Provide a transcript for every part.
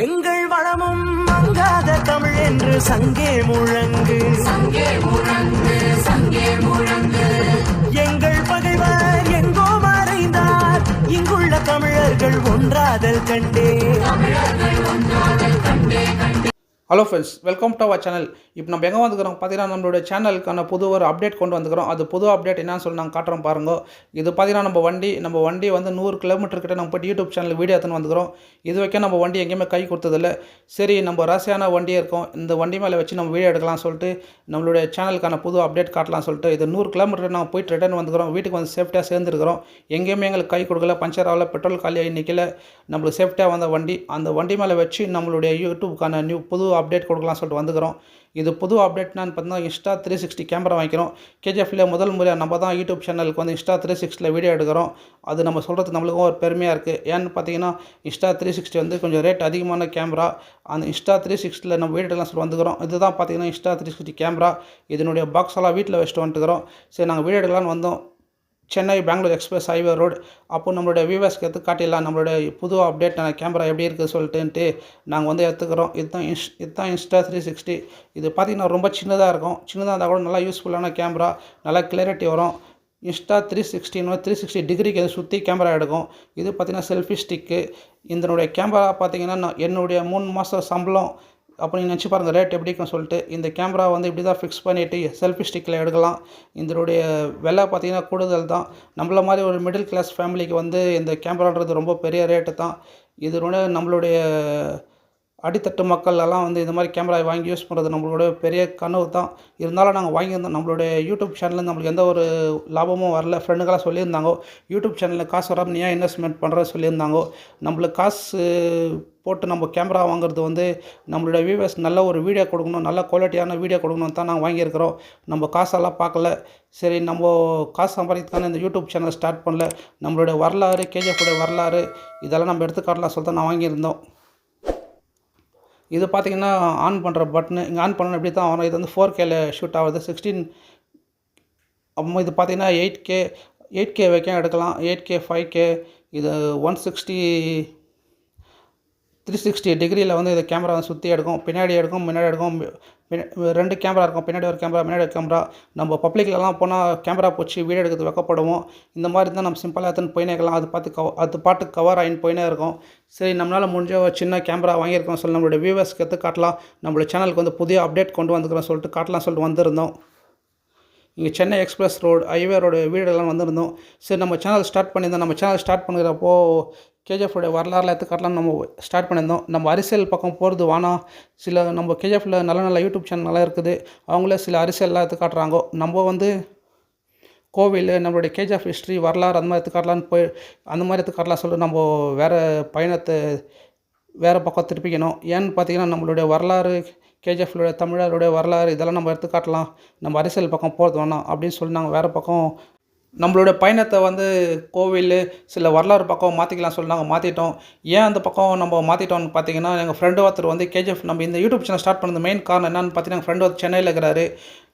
எங்கள் வளமும் மங்காத தமிழ் என்று சங்கே முழங்கு, சங்கே முழங்கு, சங்கே முழங்கு. எங்கள் பகைவர் எங்கோ மறைந்தார், இங்குள்ள தமிழர்கள் ஒன்றாதல் கண்டே, தமிழர்கள் ஒன்றாதல் கண்டே கண்டே. Hello friends, welcome to our channel. இப்போ நம்ம எங்கே வந்துக்கிறோம் பார்த்தீங்கன்னா, நம்மளுடைய சேனலுக்கான புது ஒரு அப்டேட் கொண்டு வந்துக்கிறோம். அது புது அப்டேட் என்னன்னு சொல்லி நாங்கள் காட்டுறோம் பாருங்க. இது பார்த்தீங்கன்னா நம்ம வண்டி வந்து 100 கிலோமீட்டர் கிட்ட நம்ம போய்ட்டு யூடியூப் சேனல் வீடியோ எடுத்துன்னு வந்துக்கிறோம். இது வரைக்கும் நம்ம வண்டி எங்கேயுமே கை கொடுத்ததில்ல. சரி, நம்ம ராசியான வண்டியே இருக்கும், இந்த வண்டி மேலே வச்சு நம்ம வீடியோ எடுக்கலாம் சொல்லிட்டு நம்மளுடைய சேனலுக்கான புது அப்டேட் காட்டலாம் சொல்லிட்டு இது 100 கிலோமீட்டர் நாங்கள் போயிட்டு ரிட்டர்ன் வந்துக்கிறோம். வீட்டுக்கு வந்து சேஃப்டியாக சேர்ந்துருக்கிறோம். எங்கேயுமே எங்களுக்கு கை கொடுக்கல, பஞ்சர் ஆகல, பெட்ரோல் காலியாக நிற்கல. நம்மளுக்கு சேஃப்டியாக வந்த வண்டி, அந்த வண்டி மேலே வச்சு நம்மளுடைய யூடியூப்க்கான புது அப்டேட் கொடுக்கலாம் சொல்லிட்டு வந்துக்கிறோம். இது புது அப்டேட்னான்னு பார்த்தீங்கன்னா, இன்ஸ்டா 360 கேமரா வாங்கிக்கிறோம். கேஜிஎஃப்ல முதல் முறையாக நம்ம தான் யூடியூப் சேனலுக்கு வந்து இன்ஸ்டா 360 வீடியோ எடுக்கிறோம். அது நம்ம சொல்கிறது நம்மளுக்கும் ஒரு பெருமையாக இருக்குது. ஏன்னு பார்த்தீங்கன்னா, இன்ஸ்டா 360 வந்து கொஞ்சம் ரேட் அதிகமான கேமரா. அந்த இன்ஸ்டா 360 நம்ம வீடியோ எடுக்கலாம் சொல்லி வந்துக்கிறோம். இதுதான் பார்த்தீங்கன்னா இன்ஸ்டா 360 கேமரா. இதனுடைய பாக்ஸ் எல்லாம் வீட்டில் வச்சுட்டு வந்துட்டுக்கிறோம். சரி, நாங்கள் வீடியோ எடுக்கலான்னு வந்தோம். Chennai Bangalore express highway road. அப்போ நம்மளுடைய வியூவர்ஸ்க்கு எடுத்து காட்டிடலாம் நம்மளுடைய புது அப்டேட் கேமரா எப்படி இருக்குது சொல்லிட்டுன்ட்டு நாங்கள் வந்து எடுத்துக்கிறோம். இதுதான் இன்ஸ்டா 360. இது பார்த்திங்கன்னா ரொம்ப சின்னதாக இருக்கும். சின்னதாக இருந்தால் கூட நல்லா யூஸ்ஃபுல்லான கேமரா, நல்லா கிளாரிட்டி வரும். இன்ஸ்டா 360 360 டிகிரிக்கு எது சுற்றி கேமரா எடுக்கும். இது பார்த்திங்கன்னா செல்ஃபி ஸ்டிக்கு. இதனுடைய கேமரா பார்த்திங்கன்னா என்னுடைய 3 மாதம் சம்பளம் அப்படின்னு நினச்சி பாருங்கள் ரேட் எப்படி இருக்குன்னு சொல்லிட்டு. இந்த கேமரா வந்து இப்படி தான் ஃபிக்ஸ் பண்ணிவிட்டு செல்ஃபி ஸ்டிக்கில் எடுக்கலாம். இதனுடைய விலை பார்த்திங்கன்னா கூடுதல் தான். நம்மள மாதிரி ஒரு மிடில் கிளாஸ் ஃபேமிலிக்கு வந்து இந்த கேமரான்றது ரொம்ப பெரிய ரேட்டு தான். இதனோட நம்மளுடைய அடித்தட்டு மக்கள் எல்லாம் வந்து இந்த மாதிரி கேமரா வாங்கி யூஸ் பண்ணுறது நம்மளோட பெரிய கனவு தான். இருந்தாலும் நாங்கள் வாங்கியிருந்தோம். நம்மளுடைய யூடியூப் சேனலில் நம்மளுக்கு எந்த ஒரு லாபமும் வரல. ஃப்ரெண்டுங்களாம் சொல்லியிருந்தாங்க, யூடியூப் சேனலில் காசு வராமல் நீ ஏன் இன்வெஸ்ட்மெண்ட் பண்ணுறது சொல்லியிருந்தாங்க. நம்மளுக்கு காசு போட்டு நம்ம கேமரா வாங்குறது வந்து நம்மளுடைய வியூவர்ஸ் நல்ல ஒரு வீடியோ கொடுக்கணும், நல்ல குவாலிட்டியான வீடியோ கொடுக்கணும் தான் நாங்கள் வாங்கியிருக்கிறோம். நம்ம காசெல்லாம் பார்க்கல. சரி, நம்ம காசு சம்பாதிக்கிறதுக்கான இந்த யூடியூப் சேனல் ஸ்டார்ட் பண்ணல. நம்மளுடைய வரலாறு, கேஜிஎஃப் வரலாறு இதெல்லாம் நம்ம எடுத்துக்காட்டலாம் சொல்லிட்டு நான் வாங்கியிருந்தோம். இது பார்த்திங்கன்னா ஆன் பண்ணுற பட்டனு. இங்கே ஆன் பண்ணணும் இப்படி தான் வரும். இது வந்து 4Kல ஷூட் ஆகுது. 16 அப்போ இது பார்த்திங்கன்னா 8K வரைக்கும் எடுக்கலாம். 8K 5K. இது 160 360 டிகிரியில் வந்து இந்த கேமரா சுற்றி எடுக்கும். பின்னாடி எடுக்கும், முன்னாடி எடுக்கும். 2 கேமரா இருக்கும். பின்னாடி ஒரு கேமரா, முன்னாடி ஒரு கேமரா. நம்ம பப்ளிக்லலாம் போனால் கேமரா போச்சு வீடியோ எடுக்கிறது வைக்கப்படுவோம். இந்த மாதிரி தான் நம்ம சிம்பிளாக எடுத்துன்னு போயினே இருக்கலாம். அது பாட்டுக்கு கவர் ஆகின்னு போயினே இருக்கும். சரி, நம்மளால் முடிஞ்ச ஒரு சின்ன கேமரா வாங்கியிருக்கோம் சொல்லி நம்மளுடைய வியூவர்ஸ்க்கு எடுத்து காட்டலாம். நம்மளுடைய சேனலுக்கு வந்து புதிய அப்டேட் கொண்டு வந்துக்கிறோம் சொல்லிட்டு காட்டலாம் சொல்லிட்டு வந்திருந்தோம். இங்கே Chennai express road highway road வீடெல்லாம் வந்திருந்தோம். சரி, நம்ம சேனல் ஸ்டார்ட் பண்ணியிருந்தோம். நம்ம சேனல் ஸ்டார்ட் பண்ணுறப்போ கேஜிஎஃப்டைய வரலாறுல எடுத்துக்காட்டலாம் நம்ம ஸ்டார்ட் பண்ணியிருந்தோம். நம்ம அரசியல் பக்கம் போகிறது வேணாம். சில நம்ம கேஜிஎஃப்ல நல்ல நல்ல யூடியூப் சேனல் நல்லா இருக்குது. அவங்களே சில அரசியல்லாம் எடுத்துக்காட்டுறாங்க. நம்ம வந்து கோவில், நம்மளுடைய கேஜிஎஃப் ஹிஸ்ட்ரி வரலாறு அந்த மாதிரி எடுத்துக்காட்டலான்னு அந்த மாதிரி எடுத்துக்காட்டலாம் சொல்லிட்டு நம்ம வேறு பயணத்தை வேறு பக்கம் திருப்பிக்கணும். ஏன்னு பார்த்தீங்கன்னா, நம்மளுடைய வரலாறு, கேஜிஎஃப்லுடைய தமிழருடைய வரலாறு இதெல்லாம் நம்ம எடுத்துக்காட்டலாம். நம்ம அரசியல் பக்கம் போகிறது வேணாம் அப்படின்னு சொல்லி நாங்கள் வேறு பக்கம் நம்மளோட பயணத்தை வந்து கோவில், சில வரலாறு பக்கம் மாற்றிக்கலாம் சொல்லி நாங்கள் மாற்றிட்டோம். ஏன் அந்த பக்கம் நம்ம மாற்றிட்டோம்னு பார்த்தீங்கன்னா, எங்கள் ஃப்ரெண்டு ஒருத்தர் வந்து கேஜிஎஃப் நம்ம இந்த யூடியூப் சேனல் ஸ்டார்ட் பண்ணது மெயின் காரணம் என்னென்னு பார்த்தீங்கன்னா, எங்கள் ஃப்ரெண்டு வந்து சென்னையில் இருக்கிறாரு.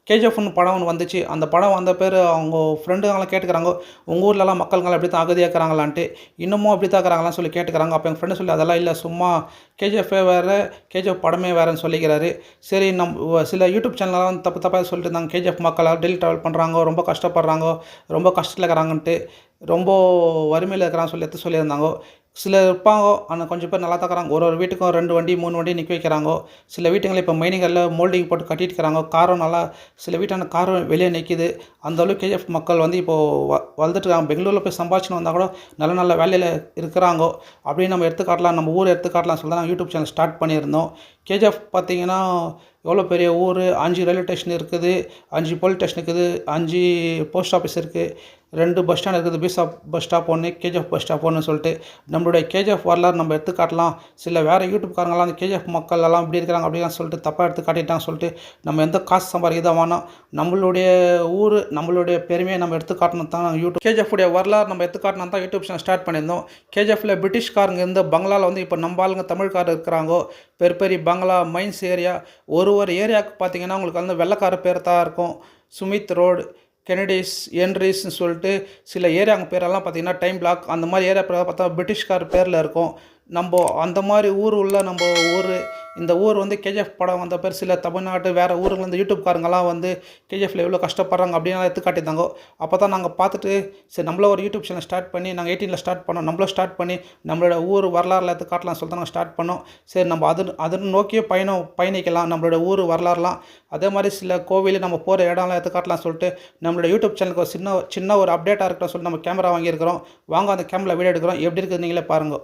கேஜிஎஃப்னு படம் ஒன்று வந்துச்சு. அந்த படம் வந்த பேர் அவங்க ஃப்ரெண்டுங்களாம் கேட்டுக்கிறாங்க, உங்கள் ஊர்லலாம் மக்கள்லாம் எப்படி தான் அகதியாக்குறாங்களான்ட்டு, இன்னமும் அப்படி தான் இருக்கிறாங்களான்னு சொல்லி கேட்டுக்கிறாங்க. அப்போ எங்கள் ஃப்ரெண்டு சொல்லி அதெல்லாம் இல்லை, சும்மா கேஜிஎஃப்பே வேறு, கேஜிஎஃப் படமே வேறுன்னு சொல்லிக்கிறாரு. சரி, நம்ம சில யூடியூப் சேனல்லாம் வந்து தப்பாக சொல்லிட்டு இருந்தாங்க. கேஜிஎஃப் மக்கள் டெல்லி ட்ராவல் பண்ணுறாங்க, ரொம்ப கஷ்டப்படுறாங்க, ரொம்ப கஷ்டத்தில் இருக்கிறாங்கன்ட்டு, ரொம்ப வறுமையில் இருக்கிறான்னு சொல்லி எடுத்து சொல்லியிருந்தாங்க. சிலர் இருப்பாங்க, ஆனால் கொஞ்சம் பேர் நல்லா தக்கிறாங்க. ஒரு வீட்டுக்கும் 2 வண்டி 3 வண்டி நிற்க வைக்கிறாங்க. சில வீட்டுங்களில் இப்போ மைனிங்களில் மோல்டிங் போட்டு கட்டிட்டு இருக்கிறாங்க. காரம் நல்லா சில வீட்டான காரம் வெளியே நிற்கிது. அந்தளவுக்கு கேஜிஎஃப் மக்கள் வந்து இப்போது வளர்ந்துட்டுருக்காங்க. பெங்களூரில் போய் சம்பாதிச்சுன்னு வந்தால் கூட நல்ல நல்ல வேலையில் இருக்கிறாங்க அப்படின்னு நம்ம எடுத்துக்காட்டலாம். நம்ம ஊர் எடுத்துக்காட்டலாம் சொல்லி தான் யூடியூப் சேனல் ஸ்டார்ட் பண்ணியிருந்தோம். கேஜிஎஃப் பார்த்திங்கன்னா எவ்வளோ பெரிய ஊர். 5 ரயில்வே ஸ்டேஷன் இருக்குது, 5 போலீஸ் ஸ்டேஷன் இருக்குது, 5 போஸ்ட் ஆஃபீஸ் இருக்குது, 2 பஸ் ஸ்டாண்ட் இருக்குது. பஸ் ஸ்டாப் ஒன்று, கேஜிஎஃப் பஸ் ஸ்டாப் ஒன்று சொல்லிட்டு நம்மளுடைய கேஜிஎஃப் வரலாறு நம்ம எடுத்துக்காட்டலாம். சில வேறு யூடியூப்காரங்களாம் அந்த கேஜிஎஃப் மக்கள் எல்லாம் இப்படி இருக்கிறாங்க அப்படின்னு சொல்லிட்டு தப்பாக எடுத்து காட்டிட்டாங்க சொல்லிட்டு நம்ம எந்த காசு சம்பாதிக்கதான் வேணாம். நம்மளுடைய ஊர், நம்மளுடைய பெருமையை நம்ம எடுத்துக்காட்டணும் தான் யூடியூப் கேஜிஎஃப்டைய வரலாறு நம்ம எடுத்துக்காட்டணும் தான் யூடியூப் சேனல் ஸ்டார்ட் பண்ணியிருந்தோம். கேஜிஎஃப்ல பிரிட்டிஷ்காரங்க இருந்து பங்களாவில் வந்து இப்போ நம்ம ஆளுங்க தமிழ்காரர் இருக்கிறாங்க. பெரிய பங்களா, மைன்ஸ் ஏரியா, ஒரு ஏரியாவுக்கு பார்த்தீங்கன்னா உங்களுக்கு வந்து வெள்ளைக்கார பேர் தான் இருக்கும். சுமித் ரோடு, கெனடிஸ், என்ரிஸ்ன்னு சொல்லிட்டு சில ஏரியாங்க பேரெல்லாம் பார்த்தீங்கன்னா டைம் பிளாக் அந்த மாதிரி ஏரியா பேர் பார்த்தா பிரிட்டிஷ்கார் பேரில் இருக்கும். நம்ம அந்த மாதிரி ஊர் உள்ள நம்ம ஊர் இந்த ஊர் வந்து கேஜிஎஃப் படம் வந்த பேர் சில தமிழ்நாட்டு வேறு ஊருங்க இந்த யூடியூப்காரங்கெல்லாம் வந்து கேஜிஎஃப்ல எவ்வளோ கஷ்டப்படுறாங்க அப்படின்னு எடுத்து காட்டியிருந்தாங்க. அப்போ தான் நாங்கள் பார்த்துட்டு சரி நம்மள ஒரு யூடியூப் சேனல் ஸ்டார்ட் பண்ணி நாங்கள் 18ல் ஸ்டார்ட் பண்ணோம். நம்மளும் ஸ்டார்ட் பண்ணி நம்மளோட ஊர் வரலாறுல எடுத்து காட்டலாம் சொல்லிட்டு நாங்கள் ஸ்டார்ட் பண்ணோம். சரி நம்ம அதை நோக்கியே பயணிக்கலாம் நம்மளோட ஊர் வரலாறுலாம். அதே மாதிரி சில கோவில் நம்ம போகிற இடம்லாம் எடுத்து காட்டலாம் சொல்லிட்டு நம்மளோட யூடியூப் சேனலுக்கு ஒரு சின்ன ஒரு அப்டேட்டாக இருக்கட்டும் சொல்லிட்டு நம்ம கேமரா வாங்கியிருக்கிறோம். வாங்க அந்த கேமரா வீடியோ எடுக்கிறோம். எப்படி இருக்குது நீங்களே பாருங்கள்.